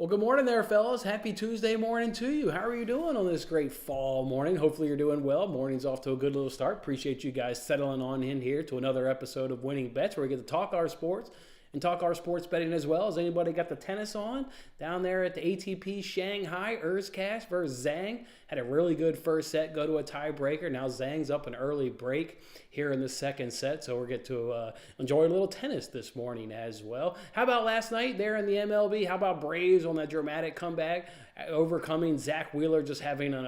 Well, good morning there, fellas. Happy Tuesday morning to you. How are you doing on this great fall morning? Hopefully you're doing well. Morning's off to a good little start. Appreciate you guys settling on in here to another episode of Winning Bets where we get to talk our sports and talk our sports betting as well. Has anybody got the tennis on? Down there at the ATP Shanghai, Erzkash versus Zhang. Had a really good first set, go to a tiebreaker. Now Zhang's up an early break here in the second set, so we'll get to enjoy a little tennis this morning as well. How about last night there in the MLB? How about Braves on that dramatic comeback, overcoming Zach Wheeler, just having an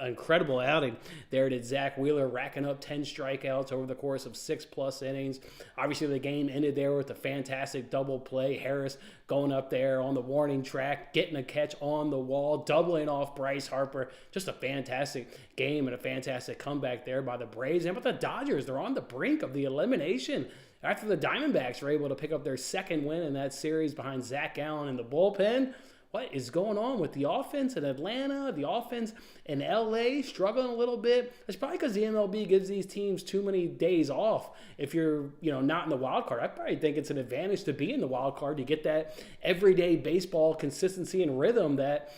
incredible outing there. Did Zach Wheeler racking up 10 strikeouts over the course of 6+ innings. Obviously, the game ended there with a fantastic double play. Harris going up there on the warning track, getting a catch on the wall, doubling off Bryce Harper. Just a fantastic game and a fantastic comeback there by the Braves. And with the Dodgers, they're on the brink of the elimination after the Diamondbacks were able to pick up their second win in that series behind Zach Allen in the bullpen. What is going on with the offense in Atlanta, the offense in LA, struggling a little bit? It's probably because the MLB gives these teams too many days off. If you're, not in the wild card, I probably think it's an advantage to be in the wild card to get that everyday baseball consistency and rhythm that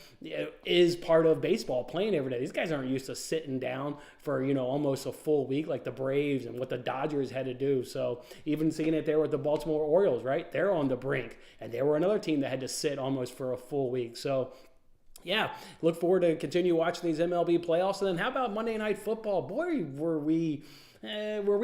is part of baseball, playing every day. These guys aren't used to sitting down for, almost a full week like the Braves and what the Dodgers had to do. So even seeing it there with the Baltimore Orioles, right? They're on the brink. And they were another team that had to sit almost for a full week. So yeah, look forward to continue watching these MLB playoffs. And then how about Monday Night Football? Boy, were we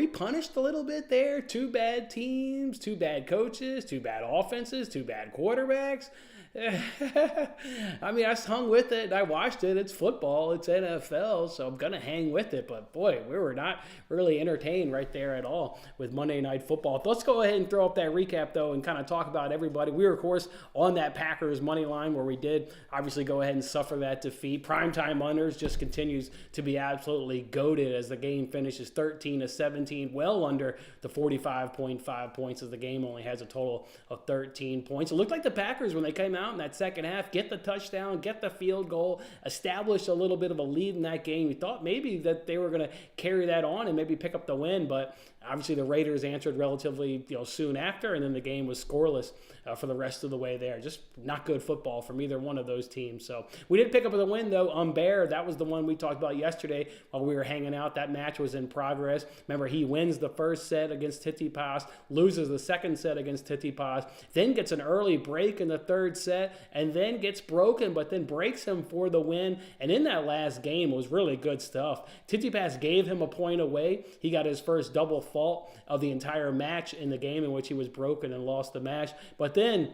punished a little bit there. Two bad teams, two bad coaches, two bad offenses, two bad quarterbacks. I mean, I hung with it. I watched it. It's football. It's NFL, so I'm going to hang with it. But, boy, we were not really entertained right there at all with Monday Night Football. Let's go ahead and throw up that recap, though, and kind of talk about everybody. We were, of course, on that Packers money line where we did obviously go ahead and suffer that defeat. Primetime unders just continues to be absolutely goated as the game finishes 13-17, well under the 45.5 points as the game only has a total of 13 points. It looked like the Packers, when they came out in that second half, get the touchdown, get the field goal, establish a little bit of a lead in that game. We thought maybe that they were going to carry that on and maybe pick up the win, but obviously the Raiders answered relatively soon after, and then the game was scoreless for the rest of the way there. Just not good football from either one of those teams. So we did pick up the win, though. Bear, that was the one we talked about yesterday while we were hanging out. That match was in progress. Remember, he wins the first set against Tsitsipas, loses the second set against Tsitsipas, then gets an early break in the third set, and then gets broken, but then breaks him for the win. And in that last game, it was really good stuff. Tsitsipas gave him a point away. He got his first double fault of the entire match in the game in which he was broken and lost the match. But then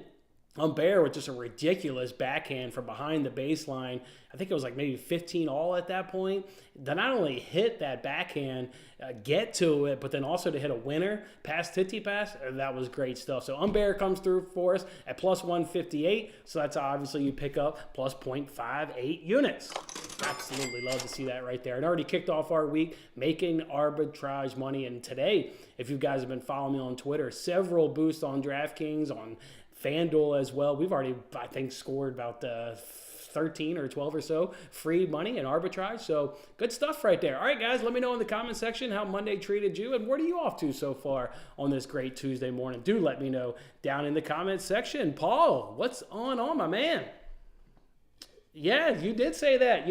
Bear with just a ridiculous backhand from behind the baseline. I think it was like maybe 15 all at that point. To not only hit that backhand, get to it, but then also to hit a winner past Tsitsipas, that was great stuff. So Bear comes through for us at plus 158. So that's obviously you pick up plus 0.58 units. Absolutely love to see that right there. It already kicked off our week making arbitrage money. And today, if you guys have been following me on Twitter, several boosts on DraftKings, on FanDuel as well. We've already, I think, scored about 13 or 12 or so free money in arbitrage. So good stuff right there. All right, guys, let me know in the comment section how Monday treated you and what are you off to so far on this great Tuesday morning. Do let me know down in the comment section. Paul, what's on, my man? Yeah, you did say that. I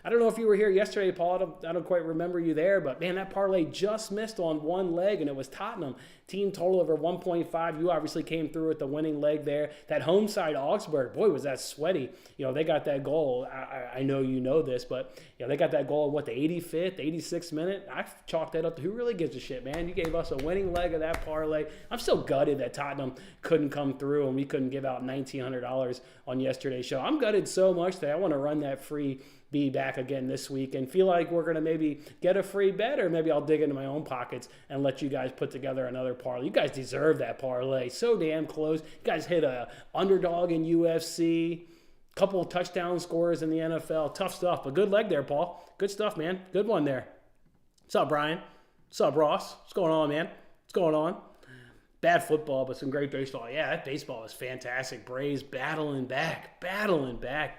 don't know if you were here yesterday, Paul. I don't quite remember you there, but man, that parlay just missed on one leg, and it was Tottenham. Team total over 1.5. You obviously came through with the winning leg there. That home side Augsburg, boy, was that sweaty. They got that goal. I know you know this, but they got that goal at the 85th, 86th minute. I chalked that up to who really gives a shit, man. You gave us a winning leg of that parlay. I'm still gutted that Tottenham couldn't come through and we couldn't give out $1,900 on yesterday's show. I'm gutted so much that I want to run that free be back again this week and feel like we're going to maybe get a free bet, or maybe I'll dig into my own pockets and let you guys put together another parlay. You guys deserve that parlay. So damn close. You guys hit a underdog in UFC, couple of touchdown scores in the NFL. Tough stuff, but good leg there, Paul. Good stuff, man. Good one there. What's up, Brian? What's up, Ross? What's going on, man? What's going on? Bad football, but some great baseball. Yeah, that baseball is fantastic. Braves battling back,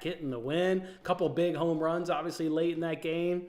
getting the win. Couple big home runs, obviously, late in that game.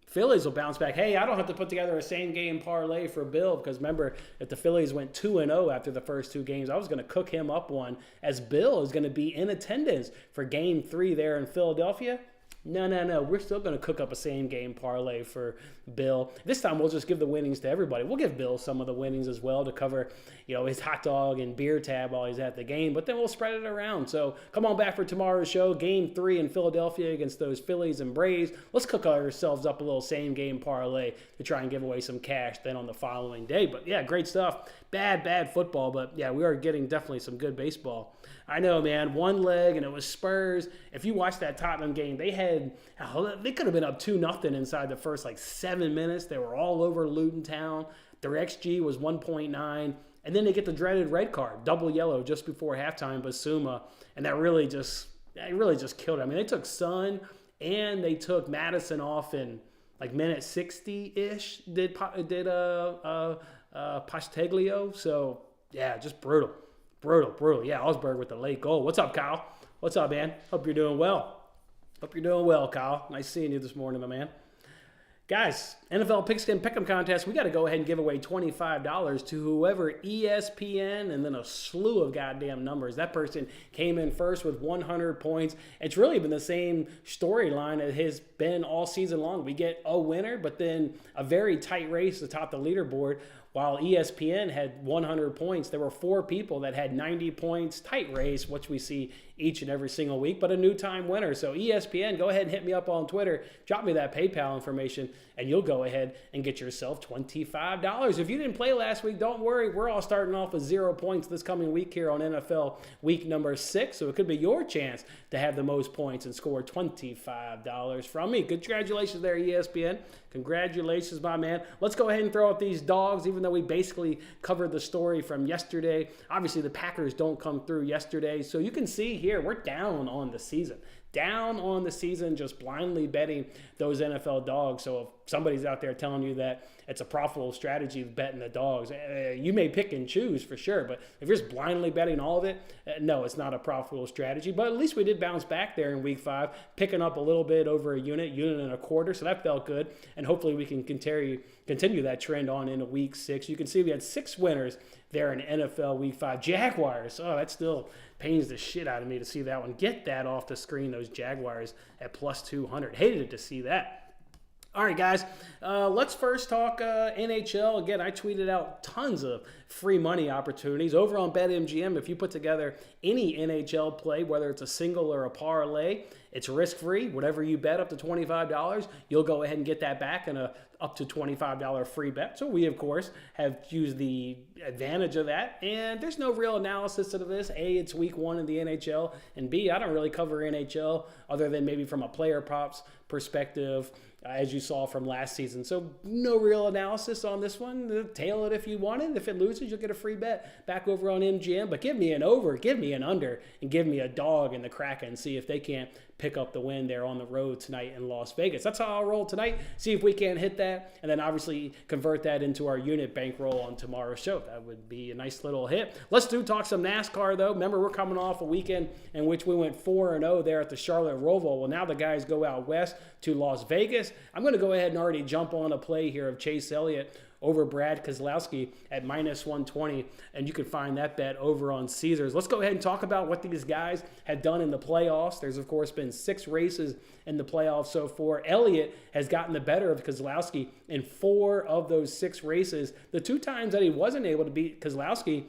Phillies will bounce back. Hey, I don't have to put together a same game parlay for Bill because remember, if the Phillies went 2-0 after the first 2 games, I was going to cook him up one as Bill is going to be in attendance for game 3 there in Philadelphia. No. We're still going to cook up a same game parlay for Bill. This time we'll just give the winnings to everybody. We'll give Bill some of the winnings as well to cover, his hot dog and beer tab while he's at the game. But then we'll spread it around. So come on back for tomorrow's show. Game 3 in Philadelphia against those Phillies and Braves. Let's cook ourselves up a little same game parlay to try and give away some cash then on the following day. But yeah, great stuff. Bad football. But yeah, we are getting definitely some good baseball. I know, man, one leg, and it was Spurs. If you watch that Tottenham game, they could have been up 2-0 inside the first 7 minutes. They were all over Luton Town. Their XG was 1.9. And then they get the dreaded red card, double yellow just before halftime, Basuma. And that really just killed it. I mean, they took Son and they took Madison off in minute 60-ish, did Posteglio. So, yeah, just brutal. Brutal. Yeah, Osberg with the late goal. What's up, Kyle? What's up, man? Hope you're doing well. Kyle. Nice seeing you this morning, my man. Guys, NFL Pigskin Pick'em Contest, we got to go ahead and give away $25 to whoever ESPN and then a slew of goddamn numbers. That person came in first with 100 points. It's really been the same storyline it has been all season long. We get a winner, but then a very tight race to top the leaderboard. While ESPN had 100 points, there were 4 people that had 90 points, tight race, which we see each and every single week, but a new time winner. So ESPN, go ahead and hit me up on Twitter, drop me that PayPal information, and you'll go ahead and get yourself $25. If you didn't play last week, don't worry. We're all starting off with 0 points this coming week here on NFL week number 6, so it could be your chance to have the most points and score $25 from me. Congratulations there, ESPN. Congratulations, my man. Let's go ahead and throw out these dogs, even though we basically covered the story from yesterday. Obviously, the Packers don't come through yesterday, so you can see here we're down on the season. Just blindly betting those NFL dogs. So if somebody's out there telling you that it's a profitable strategy of betting the dogs, you may pick and choose for sure. But if you're just blindly betting all of it, no, it's not a profitable strategy. But at least we did bounce back there in week 5, picking up a little bit over a unit and a quarter. So that felt good. And hopefully we can continue that trend on into week 6. You can see we had 6 winners there in NFL week 5. Jaguars. Oh, that still pains the shit out of me to see that one. Get that off the screen, those Jaguars at plus 200. Hated to see that. All right, guys, let's first talk NHL. Again, I tweeted out tons of free money opportunities. Over on BetMGM, if you put together any NHL play, whether it's a single or a parlay, it's risk-free. Whatever you bet up to $25, you'll go ahead and get that back in a up to $25 free bet. So we, of course, have used the advantage of that. And there's no real analysis to this. A, it's week 1 in the NHL. And B, I don't really cover NHL other than maybe from a player props perspective, as you saw from last season. So no real analysis on this one. Tail it if you want it. If it loses, you'll get a free bet back over on MGM. But give me an over, give me an under, and give me a dog in the Kraken and see if they can't pick up the win there on the road tonight in Las Vegas. That's how I'll roll tonight. See if we can hit that, and then obviously convert that into our unit bankroll on tomorrow's show. That would be a nice little hit. Let's talk some NASCAR, though. Remember, we're coming off a weekend in which we went 4-0 there at the Charlotte Roval. Well, now the guys go out west to Las Vegas. I'm going to go ahead and already jump on a play here of Chase Elliott over Brad Keselowski at minus 120, and you can find that bet over on Caesars. Let's go ahead and talk about what these guys have done in the playoffs. There's, of course, been 6 races in the playoffs so far. Elliott has gotten the better of Keselowski in 4 of those 6 races. The 2 times that he wasn't able to beat Keselowski,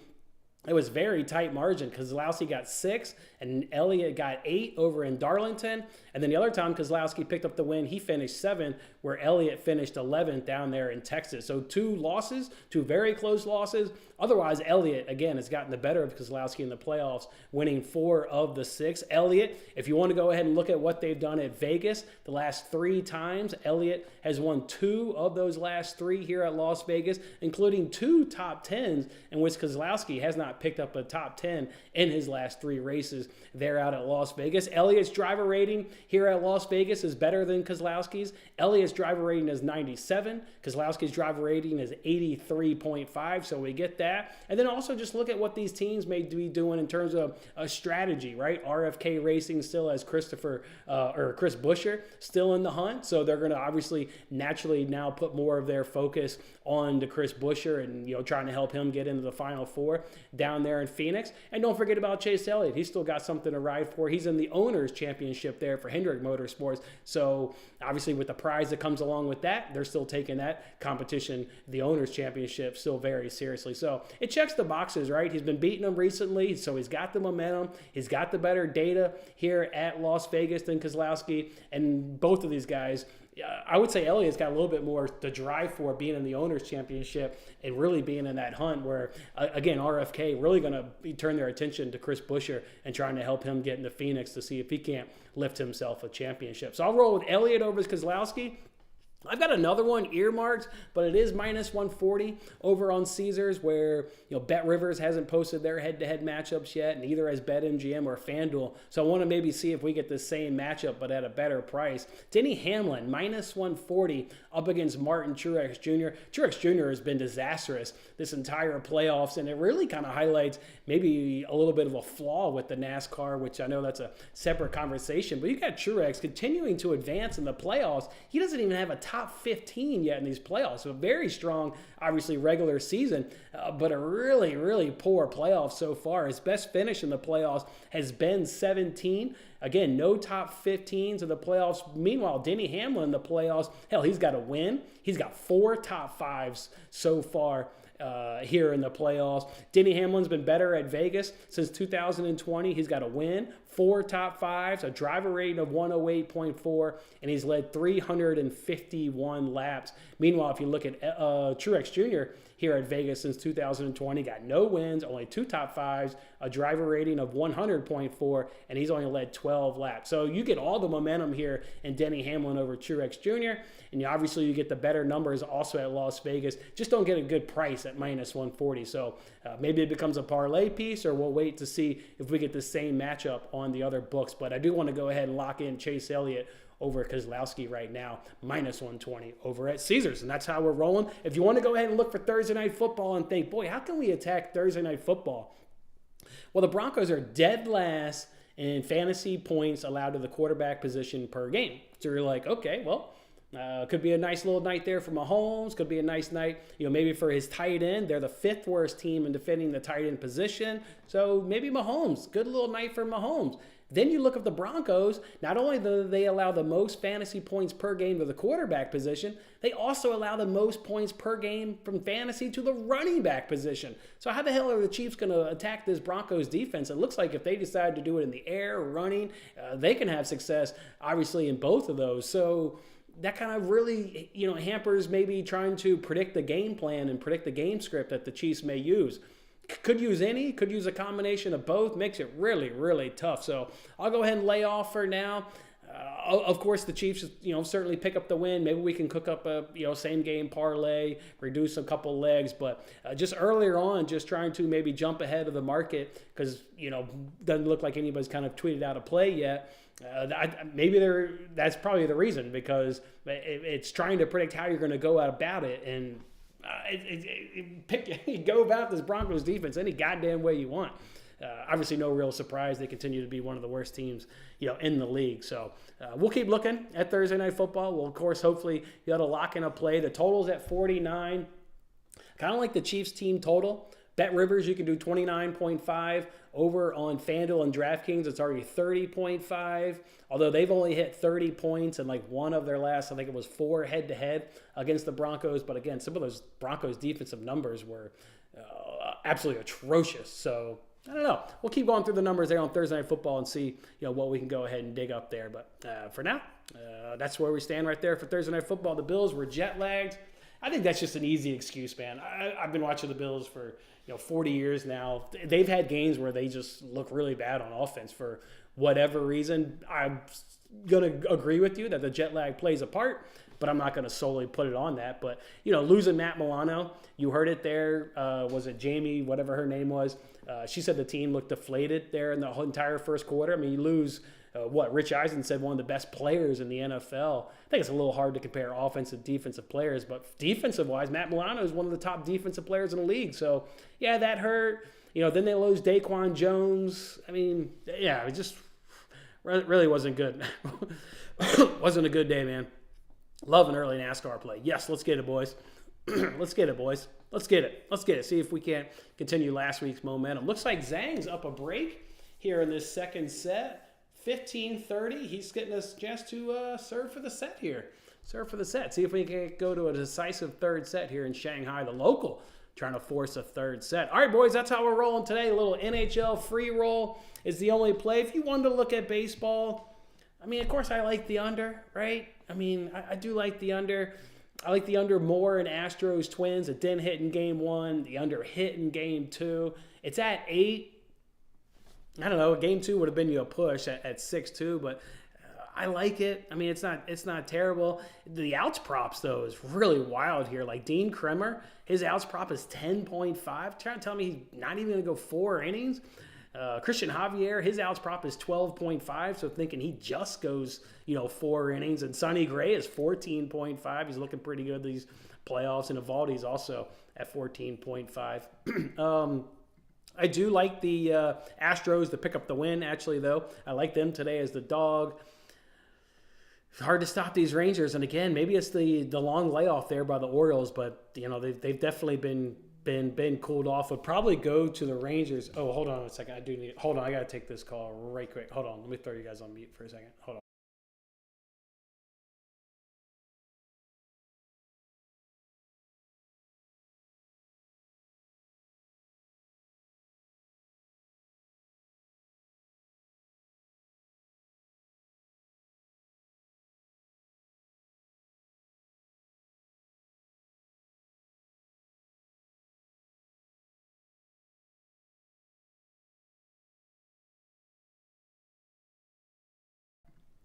it was very tight margin. Keselowski got 6 and Elliott got 8 over in Darlington. And then the other time Keselowski picked up the win, he finished 7th, where Elliott finished 11th down there in Texas. So 2 losses, 2 very close losses. Otherwise, Elliott, again, has gotten the better of Keselowski in the playoffs, winning 4 of the 6. Elliott, if you want to go ahead and look at what they've done at Vegas, the last 3 times, Elliott has won 2 of those last 3 here at Las Vegas, including 2 top 10s in which Keselowski has not not picked up a top 10 in his last 3 races there out at Las Vegas. Elliott's driver rating here at Las Vegas is better than Keselowski's. Elliott's driver rating is 97. Keselowski's driver rating is 83.5, so we get that. And then also just look at what these teams may be doing in terms of a strategy, right? RFK Racing still has Chris Buescher still in the hunt, so they're going to obviously naturally now put more of their focus on to Chris Buescher and, trying to help him get into the Final Four down there in Phoenix. And don't forget about Chase Elliott. He's still got something to ride for. He's in the Owners' Championship there for Hendrick Motorsports. So obviously with the prize that comes along with that, they're still taking that competition, the Owners' Championship, still very seriously. So it checks the boxes, right? He's been beating them recently, so he's got the momentum. He's got the better data here at Las Vegas than Keselowski. And both of these guys, I would say Elliott's got a little bit more to drive for being in the Owners' Championship and really being in that hunt where, again, RFK really going to turn their attention to Chris Buescher and trying to help him get into Phoenix to see if he can't lift himself a championship. So I'll roll with Elliott over Keselowski. I've got another one earmarked, but it is minus 140 over on Caesars where, Bet Rivers hasn't posted their head-to-head matchups yet, neither has BetMGM or FanDuel. So I want to maybe see if we get the same matchup, but at a better price. Denny Hamlin, minus 140 up against Martin Truex Jr. Truex Jr. has been disastrous this entire playoffs, and it really kind of highlights maybe a little bit of a flaw with the NASCAR, which I know that's a separate conversation, but you got Truex continuing to advance in the playoffs. He doesn't even have a top 15 yet in these playoffs. So a very strong, obviously, regular season, but a really, really poor playoff so far. His best finish in the playoffs has been 17. Again, no top 15s of the playoffs. Meanwhile, Denny Hamlin in the playoffs, hell, he's got a win. He's got 4 top 5s so far here in the playoffs. Denny Hamlin's been better at Vegas since 2020. He's got a win, 4 top 5s, a driver rating of 108.4, and he's led 351 laps. Meanwhile, if you look at Truex Jr. here at Vegas since 2020, got no wins, only 2 top 5s, a driver rating of 100.4, and he's only led 12 laps. So you get all the momentum here in Denny Hamlin over Truex Jr., and obviously you get the better numbers also at Las Vegas. Just don't get a good price at minus 140. So maybe it becomes a parlay piece, or we'll wait to see if we get the same matchup on the other books. But I do want to go ahead and lock in Chase Elliott over Keselowski right now, minus 120 over at Caesars. And that's how we're rolling. If you want to go ahead and look for Thursday Night Football and think, boy, how can we attack Thursday Night Football? Well, the Broncos are dead last in fantasy points allowed to the quarterback position per game. So you're like, okay, well, could be a nice little night there for Mahomes. Could be a nice night, maybe for his tight end. They're the 5th worst team in defending the tight end position. So maybe Mahomes, good little night for Mahomes. Then you look at the Broncos. Not only do they allow the most fantasy points per game to the quarterback position, they also allow the most points per game from fantasy to the running back position. So how the hell are the Chiefs going to attack this Broncos defense? It looks like if they decide to do it in the air, running, they can have success, obviously, in both of those. So that kind of really, hampers maybe trying to predict the game plan and predict the game script that the Chiefs may use. Could use a combination of both. Makes it really, really tough. So I'll go ahead and lay off for now. Of course, the Chiefs, certainly pick up the win. Maybe we can cook up a, same game parlay, reduce a couple legs. But just earlier on, just trying to maybe jump ahead of the market because, doesn't look like anybody's kind of tweeted out a play yet. That's probably the reason, because it's trying to predict how you're going to go out about it. And go about this Broncos defense any goddamn way you want. Obviously, no real surprise. They continue to be one of the worst teams, in the league. So we'll keep looking at Thursday Night Football. We'll, of course, hopefully be able to lock in a play. The total's at 49. Kind of like the Chiefs team total. Bet Rivers, you can do 29.5. Over on FanDuel and DraftKings, it's already 30.5. Although they've only hit 30 points in like one of their last, I think it was 4 head-to-head against the Broncos. But again, some of those Broncos defensive numbers were absolutely atrocious. So I don't know. We'll keep going through the numbers there on Thursday Night Football and see what we can go ahead and dig up there. But for now, that's where we stand right there for Thursday Night Football. The Bills were jet lagged. I think that's just an easy excuse, man. I've been watching the Bills for 40 years now. They've had games where they just look really bad on offense for whatever reason. I'm going to agree with you that the jet lag plays a part, but I'm not going to solely put it on that. But, losing Matt Milano, you heard it there. Was it Jamie, whatever her name was? She said the team looked deflated there in the whole entire first quarter. I mean, you lose Rich Eisen said, one of the best players in the NFL. I think it's a little hard to compare offensive, defensive players, but defensive-wise, Matt Milano is one of the top defensive players in the league. So, yeah, that hurt. Then they lose Daquan Jones. I mean, yeah, it just really wasn't good. Wasn't a good day, man. Love an early NASCAR play. Yes, let's get it, boys. Let's get it, boys. Let's get it. Let's get it. See if we can't continue last week's momentum. Looks like Zhang's up a break here in this second set. 15-30. He's getting us just to serve for the set here. Serve for the set. See if we can go to a decisive third set here in Shanghai. The local trying to force a third set. All right, boys, that's how we're rolling today. A little NHL free roll is the only play. If you wanted to look at baseball, I mean, of course, I like the under, right? I mean, I do like the under. I like the under more in Astros Twins. It didn't hit in game 1. The under hit in game 2. It's at 8. I don't know. Game 2 would have been a push at 6-2, but I like it. I mean, it's not terrible. The outs props though is really wild here. Like Dean Kremer, his outs prop is 10.5. Trying to tell me he's not even going to go 4 innings. Christian Javier, his outs prop is 12.5. So thinking he just goes 4 innings. And Sonny Gray is 14.5. He's looking pretty good these playoffs. And Evaldi's also at 14.5. I do like the Astros to pick up the win, actually, though. I like them today as the dog. It's hard to stop these Rangers. And, again, maybe it's the long layoff there by the Orioles, but, they've definitely been cooled off. Would probably go to the Rangers. Oh, hold on a second. Hold on. I got to take this call right quick. Hold on. Let me throw you guys on mute for a second. Hold on.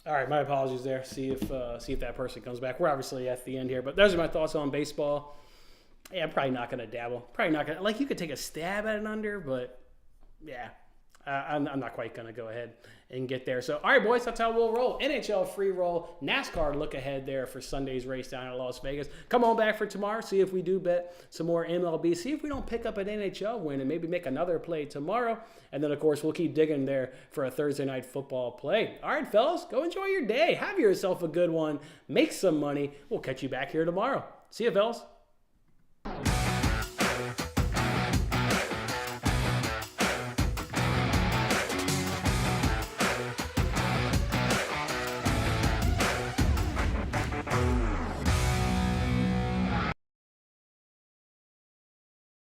All right, my apologies there. See if that person comes back. We're obviously at the end here, but those are my thoughts on baseball. Yeah, I'm probably not going to dabble. Probably not going to. Like, you could take a stab at an under, but yeah, I'm not quite going to go ahead and get there. So, all right, boys, that's how we'll roll. NHL free roll, NASCAR look ahead there for Sunday's race down in Las Vegas. Come on back for tomorrow. See if we do bet some more MLB. See if we don't pick up an NHL win and maybe make another play tomorrow. And then, of course, we'll keep digging there for a Thursday night football play. All right, fellas, go enjoy your day. Have yourself a good one. Make some money. We'll catch you back here tomorrow. See you, fellas.